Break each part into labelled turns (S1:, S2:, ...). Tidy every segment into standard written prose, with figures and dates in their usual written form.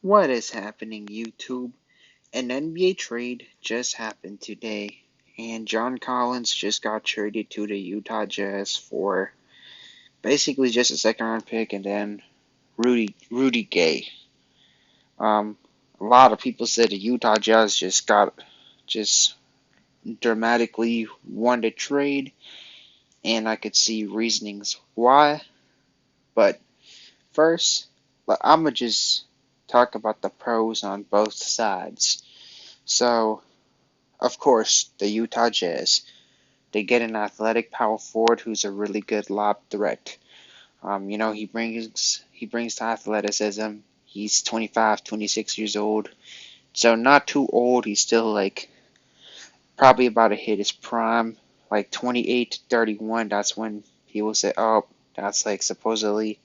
S1: What is happening, YouTube? An NBA trade just happened today, and John Collins just got traded to the Utah Jazz for basically just a second round pick and then Rudy Gay. Um, a lot of people said the Utah Jazz just dramatically won the trade, and I could see reasonings why. But first, I'm gonna just talk about the pros on both sides. So, of course, the Utah Jazz. They get an athletic power forward who's a really good lob threat. He brings the athleticism. He's 25, 26 years old, so not too old. He's still like probably about to hit his prime, like 28 to 31. That's when people say, "Oh, that's like supposedly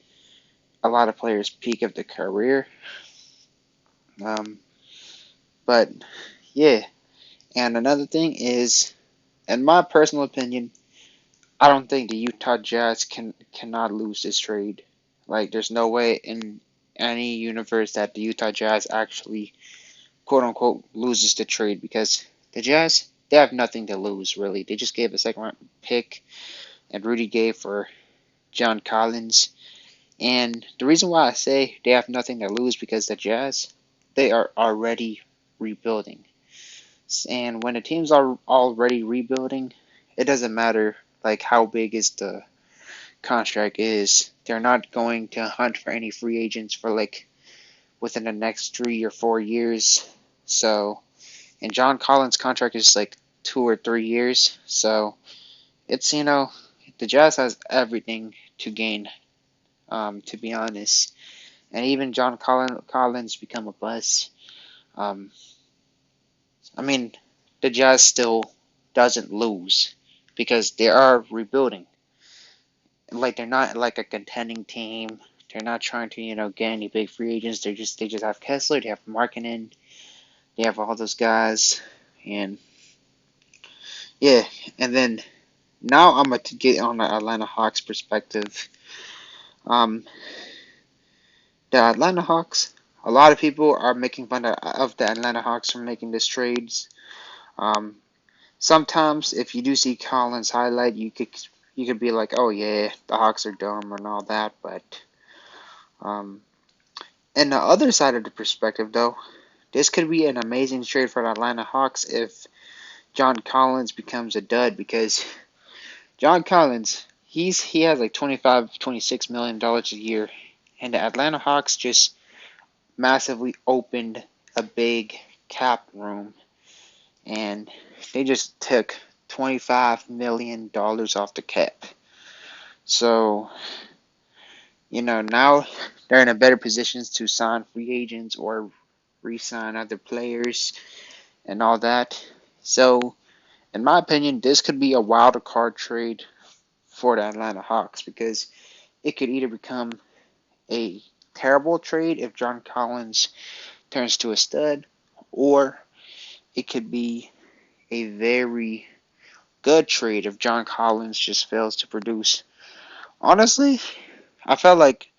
S1: a lot of players' peak of their career." Um, but yeah, and another thing is, in my personal opinion, I don't think the Utah Jazz cannot lose this trade. Like, there's no way in any universe that the Utah Jazz actually quote unquote loses the trade because the Jazz they have nothing to lose really. They just gave a second round pick and Rudy Gay for John Collins. And the reason why I say they have nothing to lose because the Jazz they are already rebuilding. And when a team's already rebuilding, it doesn't matter like how big is the contract is. They're not going to hunt for any free agents for like within the next 3 or 4 years. So, and John Collins' contract is like 2 or 3 years. So it's the Jazz has everything to gain. To be honest, and even John Collins become a bust. Um, I mean, the Jazz still doesn't lose because they are rebuilding. Like they're not like a contending team. They're not trying to get any big free agents. They just have Kessler. They have Markkinen. They have all those guys, and yeah. And then now I'm gonna get on the Atlanta Hawks perspective. Um, the Atlanta Hawks. A lot of people are making fun of the Atlanta Hawks for making these trades. Um, Sometimes if you do see Collins highlight, you could be like, oh yeah, the Hawks are dumb and all that, but um, and the other side of the perspective, though, this could be an amazing trade for the Atlanta Hawks if John Collins becomes a dud because John Collins, he has like 25, $26 million a year, and the Atlanta Hawks just massively opened a big cap room, and they just took $25 million off the cap. So, now they're in a better position to sign free agents or re-sign other players and all that. So, in my opinion, this could be a wild card trade for the Atlanta Hawks because it could either become a terrible trade if John Collins turns to a stud, or it could be a very good trade if John Collins just fails to produce. Honestly, I felt like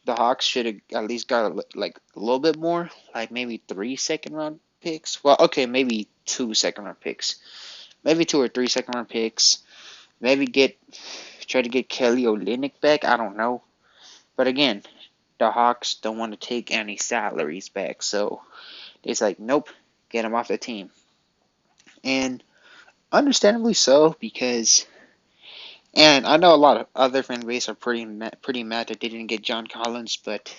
S1: the Hawks should have at least got like a little bit more, like maybe 3 second round picks. Well, okay, maybe 2 second round picks, maybe 2 or 3 second round picks. Maybe try to get Kelly Olynyk back. I don't know, but again, the Hawks don't want to take any salaries back, so it's like nope, get him off the team, and understandably so because. And I know a lot of other fan base are pretty mad that they didn't get John Collins, but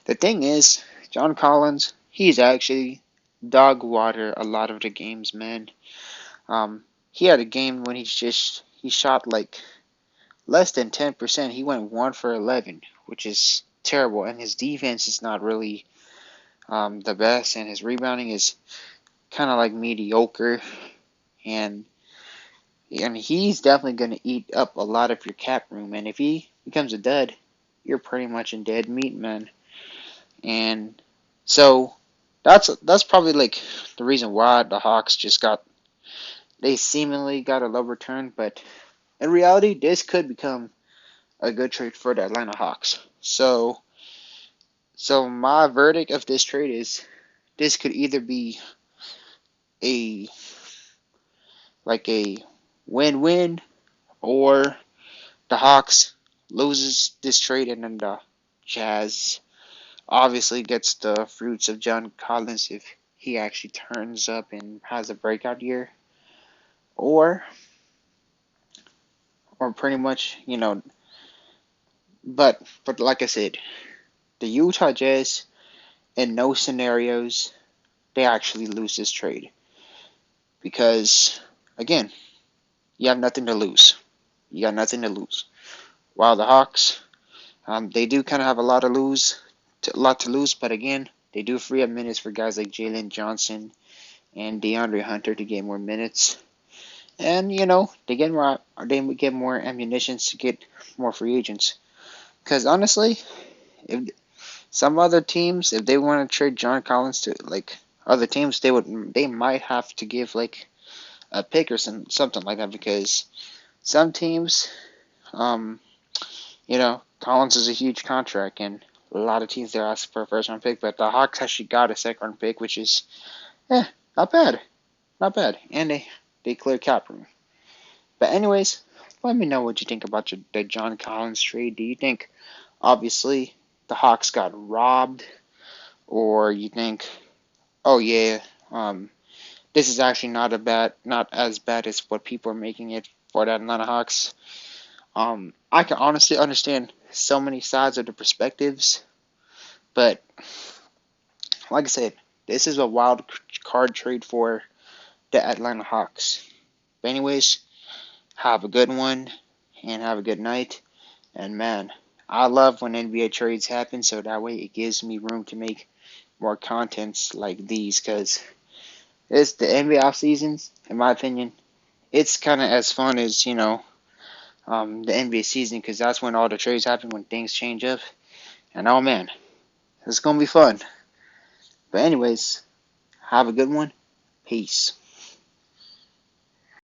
S1: the thing is, John Collins, he's actually dog water a lot of the games, man. He had a game when he shot like less than 10%. He went 1 for 11, which is terrible, and his defense is not really the best, and his rebounding is kind of like mediocre, and he's definitely going to eat up a lot of your cap room, and if he becomes a dud, you're pretty much in dead meat, man. And so that's probably like the reason why the Hawks they seemingly got a low return, but in reality, this could become a good trade for the Atlanta Hawks. So So my verdict of this trade is this could either be a a win-win, or the Hawks loses this trade and then the Jazz obviously gets the fruits of John Collins if he actually turns up and has a breakout year, or pretty much, but like I said, the Utah Jazz in no scenarios they actually lose this trade because again, you have nothing to lose. You got nothing to lose. While the Hawks, they do kind of have a lot to lose, but again, they do free up minutes for guys like Jalen Johnson and DeAndre Hunter to get more minutes. And they get more ammunition to get more free agents. Because honestly, if some other teams, if they want to trade John Collins to other teams, they might have to give like a pick or something like that. Because some teams, um, Collins is a huge contract, and a lot of teams they're asking for a first round pick. But the Hawks actually got a second round pick, which is not bad, not bad, and they clear cap room. But anyways, let me know what you think about the John Collins trade. Do you think, obviously, the Hawks got robbed, or you think, oh yeah, this is actually not as bad as what people are making it for the Atlanta Hawks? I can honestly understand so many sides of the perspectives, but like I said, this is a wild card trade for the Atlanta Hawks. But anyways, have a good one and have a good night. And man, I love when NBA trades happen, so that way it gives me room to make more contents like these, because it's the NBA off seasons, in my opinion. It's kind of as fun as the NBA season, because that's when all the trades happen, when things change up. And oh man, it's gonna be fun. But anyways, have a good one. Peace.